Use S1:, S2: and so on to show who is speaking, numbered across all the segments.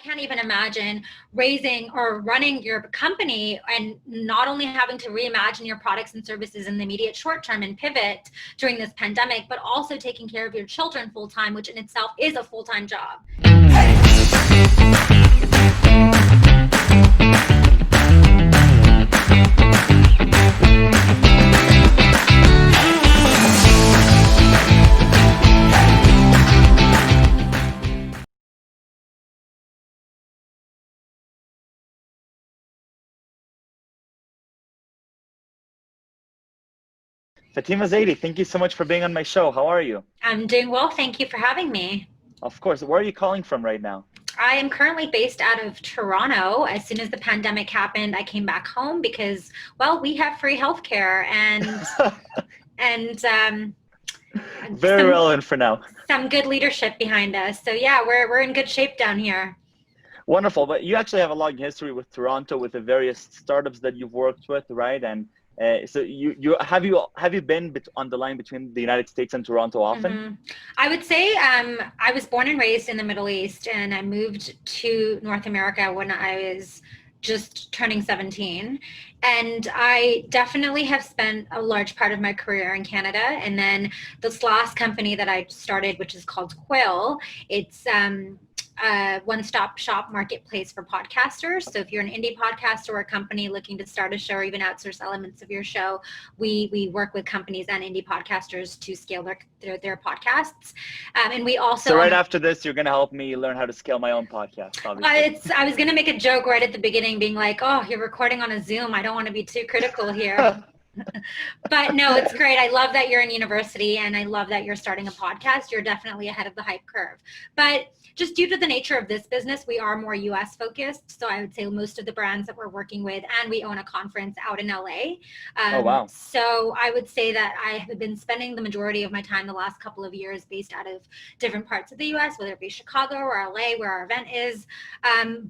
S1: can't even imagine raising or running your company and not only having to reimagine your products and services in the immediate short term and pivot during this pandemic, but also taking care of your children full time, which in itself is a full-time job.
S2: Fatima Zaidi, thank you so much for being on my show. How are you?
S1: I'm doing well. Thank you for having me.
S2: Of course. Where are you calling from right now?
S1: I am currently based out of Toronto. As soon as the pandemic happened, I came back home because, well, we have free healthcare and
S2: Very relevant for now.
S1: Some good leadership behind us. So yeah, we're in good shape down here.
S2: Wonderful. But you actually have a long history with Toronto, with the various startups that you've worked with, right? And so have you been on the line between the United States and Toronto often?
S1: Mm-hmm. I would say I was born and raised in the Middle East, and I moved to North America when I was just turning 17. And I definitely have spent a large part of my career in Canada. And then this last company that I started, which is called Quill, it's one-stop shop marketplace for podcasters. So if you're an indie podcaster or a company looking to start a show or even outsource elements of your show, we work with companies and indie podcasters to scale their podcasts. And we also...
S2: So right after this, you're going to help me learn how to scale my own podcast, obviously.
S1: I was going to make a joke right at the beginning being like, oh, you're recording on a Zoom. I don't want to be too critical here. But no, it's great. I love that you're in university and I love that you're starting a podcast. You're definitely ahead of the hype curve. But just due to the nature of this business, we are more US focused. So I would say most of the brands that we're working with, and we own a conference out in LA.
S2: Oh, wow.
S1: So I would say that I have been spending the majority of my time the last couple of years based out of different parts of the US, whether it be Chicago or LA, where our event is.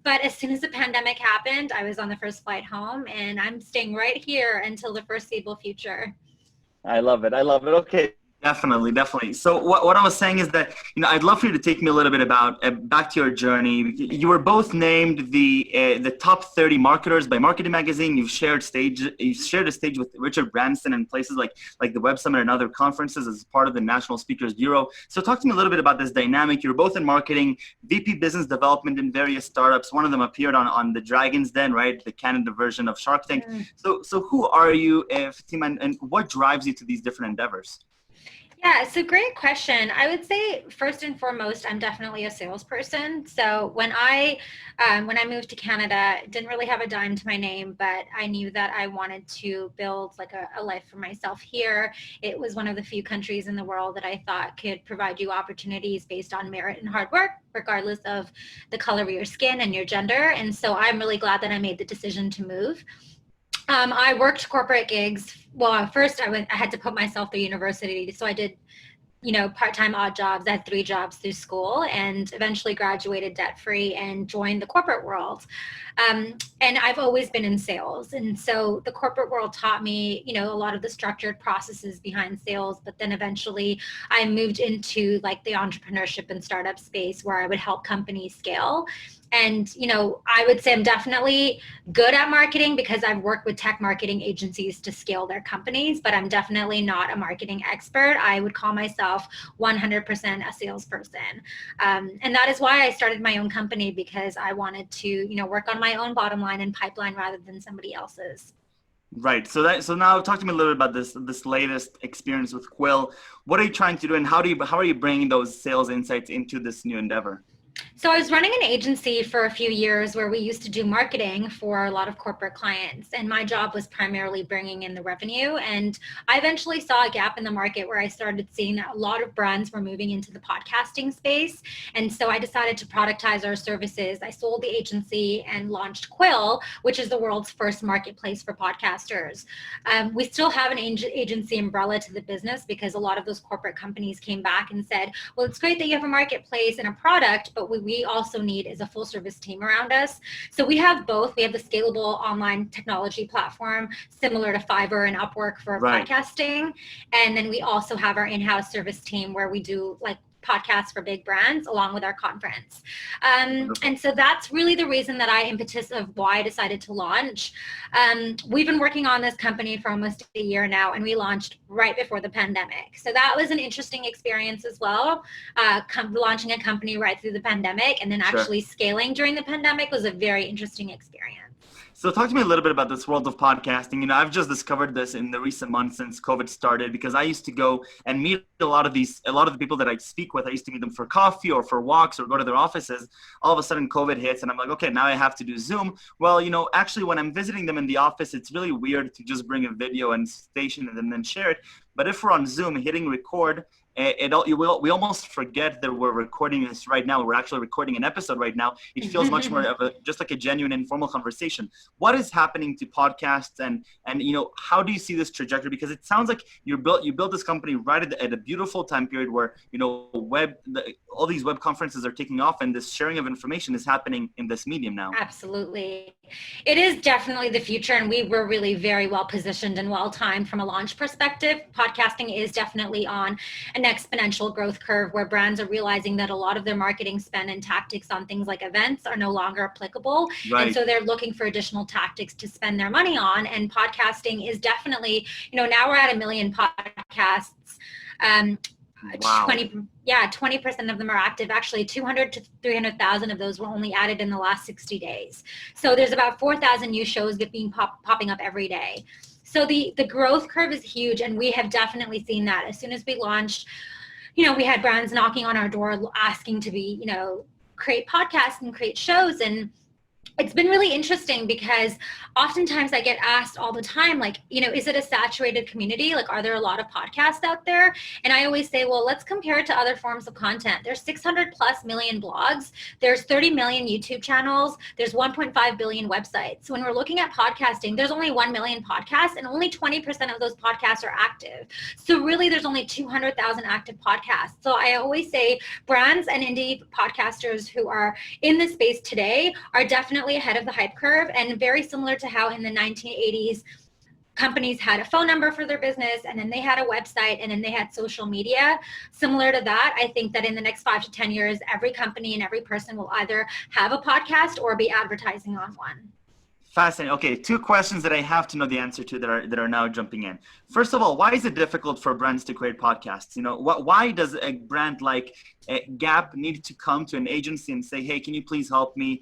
S1: But as soon as the pandemic happened, I was on the first flight home and I'm staying right here until the foreseeable future.
S2: I love it. Okay.
S3: Definitely. So what I was saying is that, I'd love for you to take me a little bit about back to your journey. You were both named the top 30 marketers by Marketing Magazine. You've shared a stage with Richard Branson and places like the Web Summit and other conferences as part of the National Speakers Bureau. So talk to me a little bit about this dynamic. You're both in marketing, VP business development in various startups. One of them appeared on the Dragon's Den, right? The Canada version of Shark Tank. So who are you, Fatima, and what drives you to these different endeavors?
S1: Yeah, it's a great question. I would say first and foremost, I'm definitely a salesperson. So when I moved to Canada, didn't really have a dime to my name, but I knew that I wanted to build like a life for myself here. It was one of the few countries in the world that I thought could provide you opportunities based on merit and hard work, regardless of the color of your skin and your gender. And so I'm really glad that I made the decision to move. I worked corporate gigs. Well, first I had to put myself through university. So I did, part-time odd jobs. I had 3 jobs through school and eventually graduated debt-free and joined the corporate world. And I've always been in sales. And so the corporate world taught me, a lot of the structured processes behind sales. But then eventually I moved into like the entrepreneurship and startup space where I would help companies scale. And, I would say I'm definitely good at marketing because I've worked with tech marketing agencies to scale their companies, but I'm definitely not a marketing expert. I would call myself 100% a salesperson. And that is why I started my own company, because I wanted to, work on my own bottom line and pipeline rather than somebody else's.
S3: Right. So now talk to me a little bit about this latest experience with Quill. What are you trying to do, and how are you bringing those sales insights into this new endeavor?
S1: So I was running an agency for a few years where we used to do marketing for a lot of corporate clients. And my job was primarily bringing in the revenue. And I eventually saw a gap in the market where I started seeing that a lot of brands were moving into the podcasting space. And so I decided to productize our services. I sold the agency and launched Quill, which is the world's first marketplace for podcasters. We still have an agency umbrella to the business because a lot of those corporate companies came back and said, well, it's great that you have a marketplace and a product, but what we also need is a full service team around us. So we have both. We have the scalable online technology platform similar to Fiverr and Upwork for podcasting. And then we also have our in-house service team where we do like podcasts for big brands along with our conference. And so that's really the reason that impetus of why I decided to launch. We've been working on this company for almost a year now, and we launched right before the pandemic. So that was an interesting experience as well. Launching a company right through the pandemic and then actually scaling during the pandemic was a very interesting experience.
S3: So talk to me a little bit about this world of podcasting. You know, I've just discovered this in the recent months since COVID started, because I used to go and meet a lot of the people that I speak with. I used to meet them for coffee or for walks or go to their offices. All of a sudden COVID hits and I'm like, okay, now I have to do Zoom. Well, you know, actually when I'm visiting them in the office, it's really weird to just bring a video and station it and then share it. But if we're on Zoom hitting record, we almost forget that we're recording this right now. We're actually recording an episode right now. It feels much more of just like a genuine, informal conversation. What is happening to podcasts, and you know, how do you see this trajectory? Because it sounds like you built this company right at a beautiful time period where, you know, all these web conferences are taking off, and this sharing of information is happening in this medium now.
S1: Absolutely. It is definitely the future, and we were really very well positioned and well timed from a launch perspective. Podcasting is definitely on an exponential growth curve where brands are realizing that a lot of their marketing spend and tactics on things like events are no longer applicable.
S3: Right.
S1: And so they're looking for additional tactics to spend their money on. And podcasting is definitely, you know, now we're at 1 million podcasts.
S3: Wow.
S1: 20% of them are active. Actually, 200 to 300,000 of those were only added in the last 60 days. So there's about 4,000 new shows popping up every day. So the growth curve is huge, and we have definitely seen that. As soon as we launched, you know, we had brands knocking on our door asking to be, you know, create podcasts and create shows. And it's been really interesting because oftentimes I get asked all the time, like, you know, is it a saturated community? Like, are there a lot of podcasts out there? And I always say, well, let's compare it to other forms of content. There's 600 plus million blogs. There's 30 million YouTube channels. There's 1.5 billion websites. So when we're looking at podcasting, there's only 1 million podcasts, and only 20% of those podcasts are active. So really, there's only 200,000 active podcasts. So I always say brands and indie podcasters who are in this space today are definitely ahead of the hype curve, and very similar to how in the 1980s companies had a phone number for their business, and then they had a website, and then they had social media. Similar to that, I think that in the next 5 to 10 years, every company and every person will either have a podcast or be advertising on one.
S3: Fascinating. Okay, 2 questions that I have to know the answer to that are now jumping in. First of all, why is it difficult for brands to create podcasts? You know, why does a brand like Gap need to come to an agency and say, hey, can you please help me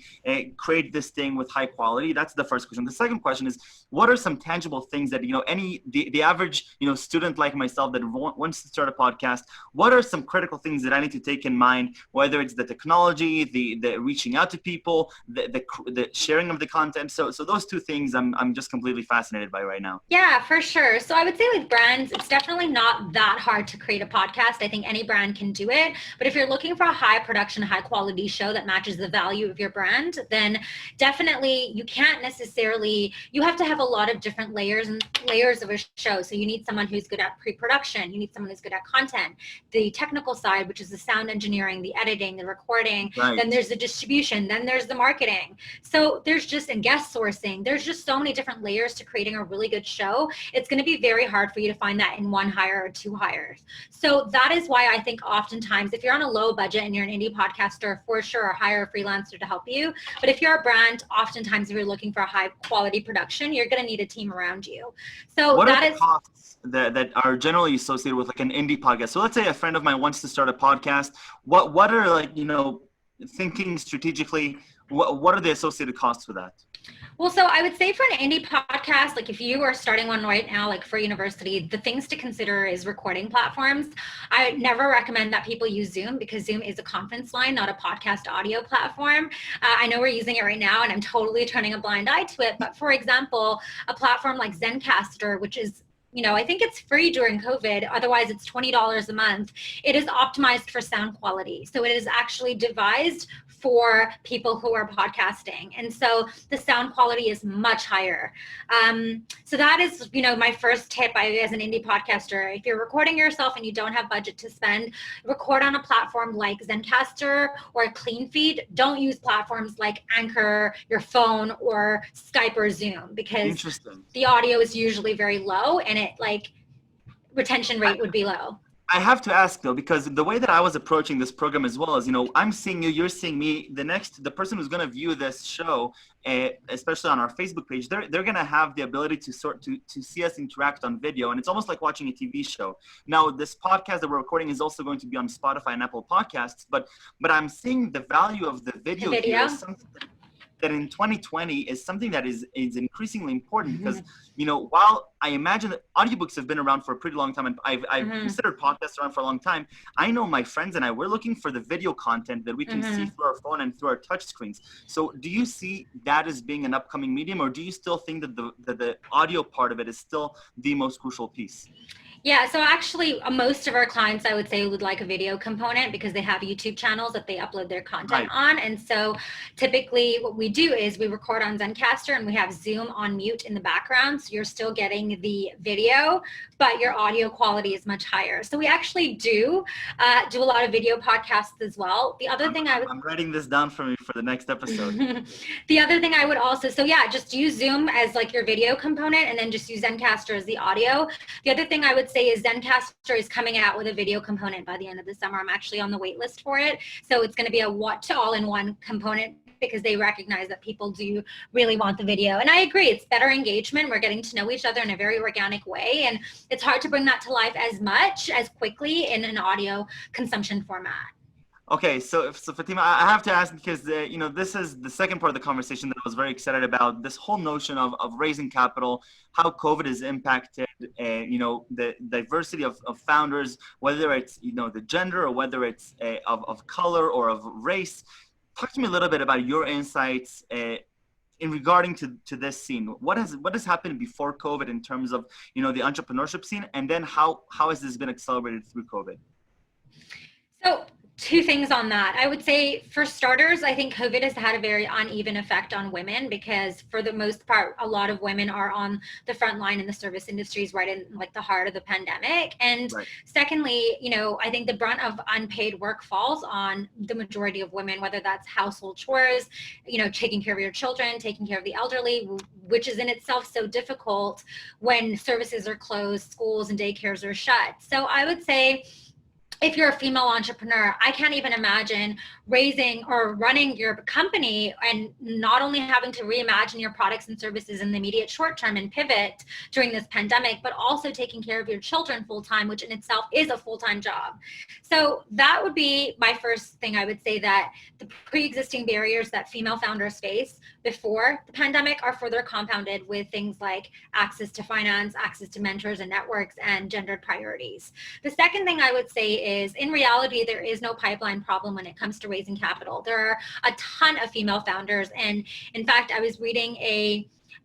S3: create this thing with high quality? That's the first question. The second question is, what are some tangible things that, you know, the average, you know, student like myself that wants to start a podcast, what are some critical things that I need to take in mind, whether it's the technology, the reaching out to people, the sharing of the content? So those 2 things I'm just completely fascinated by right now.
S1: Yeah, for sure. So I would say with brands, it's definitely not that hard to create a podcast. I think any brand can do it. But if you're looking for a high production, high quality show that matches the value of your brand, then definitely you can't necessarily, you have to have a lot of different layers of a show. So you need someone who's good at pre-production. You need someone who's good at content, the technical side, which is the sound engineering, the editing, the recording.
S3: Right.
S1: Then there's the distribution. Then there's the marketing. So there's just, and guest sourcing, there's just so many different layers to creating a really good show. It's going to be very hard for you to find that in 1 hire or 2 hires. So that is why I think oftentimes if you're on a low budget and you're an indie podcaster, for sure hire a freelancer to help you. But if you're a brand, oftentimes if you're looking for a high quality production, you're going to need a team around you. So
S3: what
S1: that
S3: are the costs that are generally associated with like an indie podcast? So let's say a friend of mine wants to start a podcast. What are, like, you know, thinking strategically, what are the associated costs with that?
S1: Well, so I would say for an indie podcast, like if you are starting one right now, like for university, the things to consider is recording platforms. I never recommend that people use Zoom because Zoom is a conference line, not a podcast audio platform. I know we're using it right now and I'm totally turning a blind eye to it. But for example, a platform like Zencastr, which is, you know, I think it's free during COVID. Otherwise, it's $20 a month. It is optimized for sound quality. So it is actually devised for people who are podcasting. And so the sound quality is much higher. So that is, you know, my first tip as an indie podcaster. If you're recording yourself and you don't have budget to spend, record on a platform like Zencastr or a clean feed. Don't use platforms like Anchor, your phone, or Skype or Zoom, because the audio is usually very low and it, like, retention rate would be low.
S3: I have to ask though, because the way that I was approaching this program as well is, I'm seeing you, you're seeing me. The person who's going to view this show, especially on our Facebook page, they're going to have the ability to see us interact on video, and it's almost like watching a TV show. Now, this podcast that we're recording is also going to be on Spotify and Apple Podcasts, but I'm seeing the value of the video here as something that in 2020 is something that is increasingly important because, while I imagine that audiobooks have been around for a pretty long time, and I've considered podcasts around for a long time, I know my friends and I, we're looking for the video content that we can see through our phone and through our touch screens. So do you see that as being an upcoming medium, or do you still think that the audio part of it is still the most crucial piece?
S1: Yeah, so actually most of our clients, I would say, would like a video component because they have YouTube channels that they upload their content on. And so typically what we do is we record on Zencastr and we have Zoom on mute in the background. So you're still getting the video, but your audio quality is much higher. So we actually do a lot of video podcasts as well. The other thing I'm
S3: writing this down for me for the next episode.
S1: The other thing I would also, just use Zoom as like your video component and then just use Zencastr as the audio. The other thing I would say is Zencastr is coming out with a video component by the end of the summer. I'm actually on the wait list for it. So it's going to be a all-in-one component because they recognize that people do really want the video. And I agree, it's better engagement. We're getting to know each other in a very organic way. And it's hard to bring that to life as quickly in an audio consumption format.
S3: Okay, so Fatima, I have to ask because this is the second part of the conversation that I was very excited about. This whole notion of raising capital, how COVID has impacted, the diversity of founders, whether it's the gender or whether it's of color or of race. Talk to me a little bit about your insights in regarding to this scene. What has happened before COVID in terms of the entrepreneurship scene, and then how has this been accelerated through COVID?
S1: So, two things on that. I would say, for starters, I think COVID has had a very uneven effect on women because for the most part, a lot of women are on the front line in the service industries right in like the heart of the pandemic. And secondly, I think the brunt of unpaid work falls on the majority of women, whether that's household chores, taking care of your children, taking care of the elderly, which is in itself so difficult when services are closed, schools and daycares are shut. So I would say, if you're a female entrepreneur, I can't even imagine raising or running your company and not only having to reimagine your products and services in the immediate short term and pivot during this pandemic, but also taking care of your children full time, which in itself is a full-time job. So that would be my first thing. I would say that the pre-existing barriers that female founders face before the pandemic are further compounded with things like access to finance, access to mentors and networks, and gendered priorities. The second thing I would say is, in reality, there is no pipeline problem when it comes to raising capital. There are a ton of female founders. And in fact, I was reading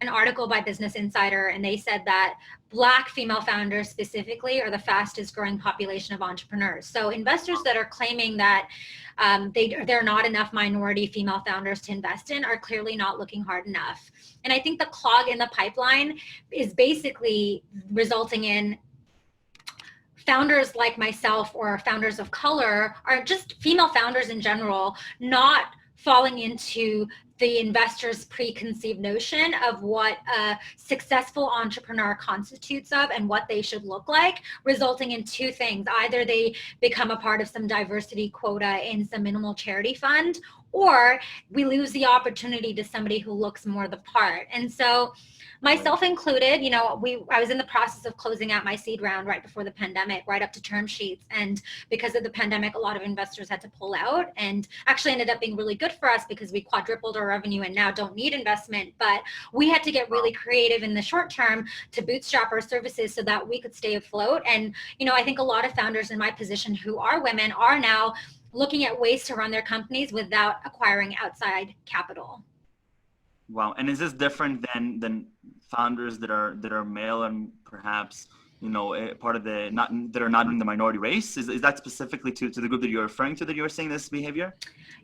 S1: an article by Business Insider, and they said that Black female founders specifically are the fastest growing population of entrepreneurs. So investors that are claiming that there are not enough minority female founders to invest in are clearly not looking hard enough. And I think the clog in the pipeline is basically resulting in founders like myself or founders of color, are just female founders in general, not falling into the investor's preconceived notion of what a successful entrepreneur constitutes of and what they should look like, resulting in two things. Either they become a part of some diversity quota in some minimal charity fund, or we lose the opportunity to somebody who looks more the part. And so, myself included, I was in the process of closing out my seed round right before the pandemic, right up to term sheets. And because of the pandemic, a lot of investors had to pull out, and actually ended up being really good for us because we quadrupled our revenue and now don't need investment. But we had to get really creative in the short term to bootstrap our services so that we could stay afloat. And, I think a lot of founders in my position who are women are now looking at ways to run their companies without acquiring outside capital.
S3: Wow. And is this different than founders that are male and perhaps part of that are not in the minority race? Is that specifically to the group that you're referring to, that you're saying this behavior?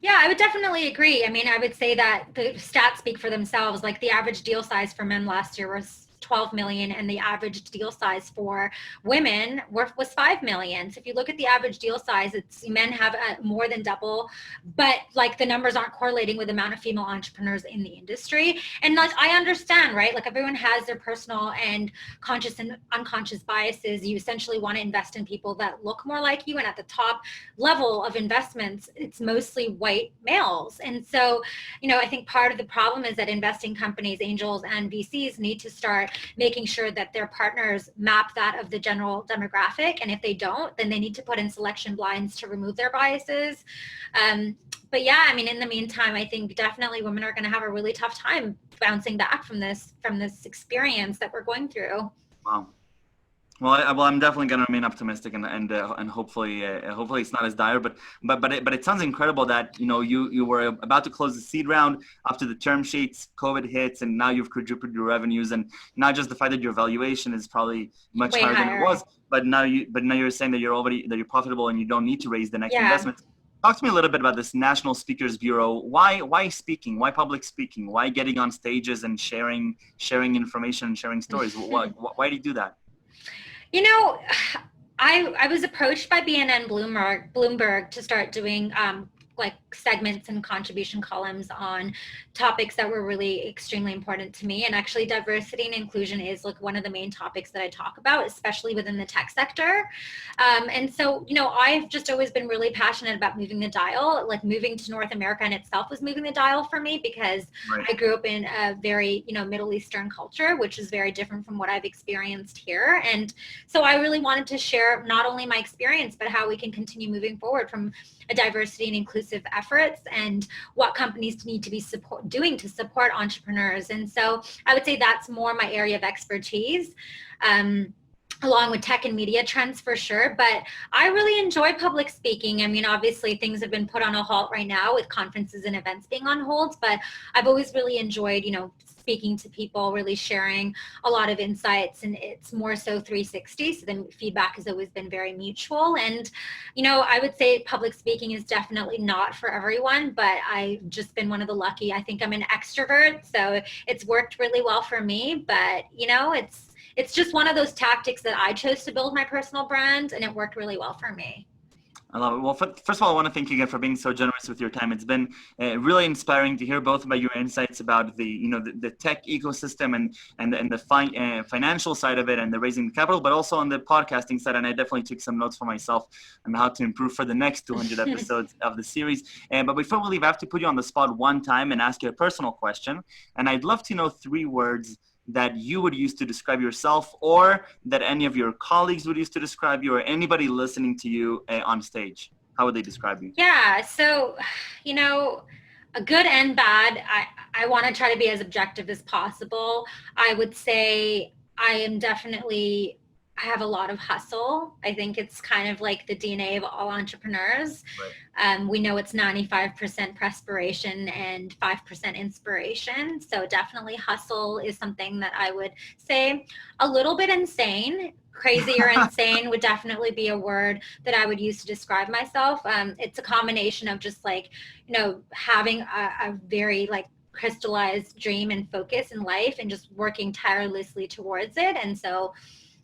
S1: Yeah, I would definitely agree. I mean, I would say that the stats speak for themselves. Like the average deal size for men last year was 12 million, and the average deal size for women was 5 million. So if you look at the average deal size, it's men have more than double, but like the numbers aren't correlating with the amount of female entrepreneurs in the industry. And like, I understand, right? Like everyone has their personal and conscious and unconscious biases. You essentially want to invest in people that look more like you, and at the top level of investments, it's mostly white males. And so, you know, I think part of the problem is that investing companies, angels and VCs need to start making sure that their partners map that of the general demographic. And if they don't, then they need to put in selection blinds to remove their biases. But yeah, I mean, in the meantime, I think definitely women are going to have a really tough time bouncing back from this experience that we're going through.
S3: Wow. Well, I'm definitely going to remain optimistic, and hopefully it's not as dire. But it sounds incredible that you were about to close the seed round after the term sheets, COVID hits, and now you've quadrupled your revenues, and not just the fact that your valuation is probably much higher than it was, but now you're saying that you're profitable and you don't need to raise the next investment. Talk to me a little bit about this National Speakers Bureau. Why speaking? Why public speaking? Why getting on stages and sharing information and sharing stories? Why do you do that?
S1: You know, I was approached by BNN Bloomberg to start doing like segments and contribution columns on topics that were really extremely important to me. And actually diversity and inclusion is like one of the main topics that I talk about, especially within the tech sector. And so, I've just always been really passionate about moving the dial. Like moving to North America in itself was moving the dial for me, because I grew up in a very, Middle Eastern culture, which is very different from what I've experienced here. And so I really wanted to share not only my experience, but how we can continue moving forward from a diversity and inclusive efforts, and what companies need to be doing to support entrepreneurs. And so I would say that's more my area of expertise, along with tech and media trends for sure. But I really enjoy public speaking. I mean, obviously things have been put on a halt right now with conferences and events being on hold, but I've always really enjoyed, speaking to people, really sharing a lot of insights, and it's more so 360. So the feedback has always been very mutual. And, I would say public speaking is definitely not for everyone, but I've just been one of the lucky. I think I'm an extrovert, so it's worked really well for me. But, it's just one of those tactics that I chose to build my personal brand, and it worked really well for me.
S3: I love it. Well, first of all, I want to thank you again for being so generous with your time. It's been really inspiring to hear both about your insights about the tech ecosystem and the financial side of it and the raising capital, but also on the podcasting side. And I definitely took some notes for myself on how to improve for the next 200 episodes of the series. But before we leave, I have to put you on the spot one time and ask you a personal question. And I'd love to know 3 words that you would use to describe yourself, or that any of your colleagues would use to describe you, or anybody listening to you on stage. How would they describe you?
S1: Yeah, so, a good and bad, I want to try to be as objective as possible. I would say I have a lot of hustle. I think it's kind of like the DNA of all entrepreneurs. Right. We know it's 95% perspiration and 5% inspiration. So definitely hustle is something that I would say. A little bit insane. Crazy or insane would definitely be a word that I would use to describe myself. It's a combination of just having a very crystallized dream and focus in life, and just working tirelessly towards it. And so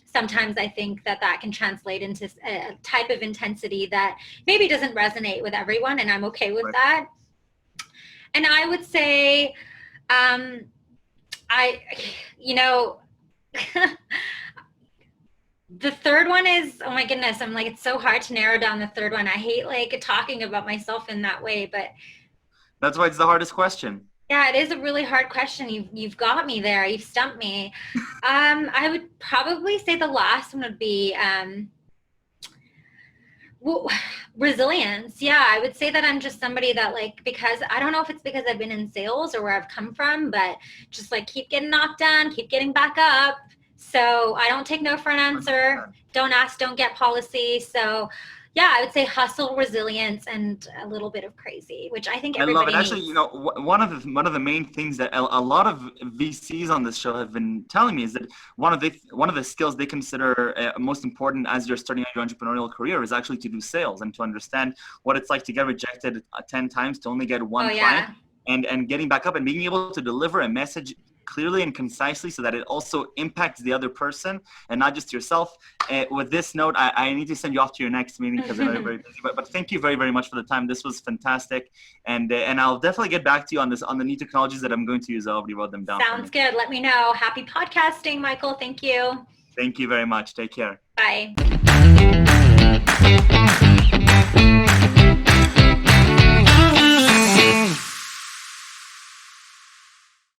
S1: sometimes I think that can translate into a type of intensity that maybe doesn't resonate with everyone, and I'm okay with that. And I would say, the third one is, oh my goodness, it's so hard to narrow down the third one. I hate talking about myself in that way, but
S3: that's why it's the hardest question.
S1: Yeah, it is a really hard question. You've got me there. You've stumped me. I would probably say the last one would be resilience. Yeah, I would say that I'm just somebody that because I don't know if it's because I've been in sales or where I've come from, but just keep getting knocked down, keep getting back up. So I don't take no for an answer. Don't ask, don't get policy. So yeah, I would say hustle, resilience, and a little bit of crazy, which I think everybody needs.
S3: Actually, one of the main things that a lot of VCs on this show have been telling me is that one of the skills they consider most important as you're starting out your entrepreneurial career is actually to do sales and to understand what it's like to get rejected 10 times to only get one client, and getting back up and being able to deliver a message clearly and concisely so that it also impacts the other person and not just yourself. With this note, I need to send you off to your next meeting because I know you're very busy. But thank you very, very much for the time. This was fantastic. And I'll definitely get back to you on this, on the new technologies that I'm going to use. I already wrote them down.
S1: Sounds good. Let me know. Happy podcasting, Michael. Thank you.
S3: Thank you very much. Take care.
S1: Bye.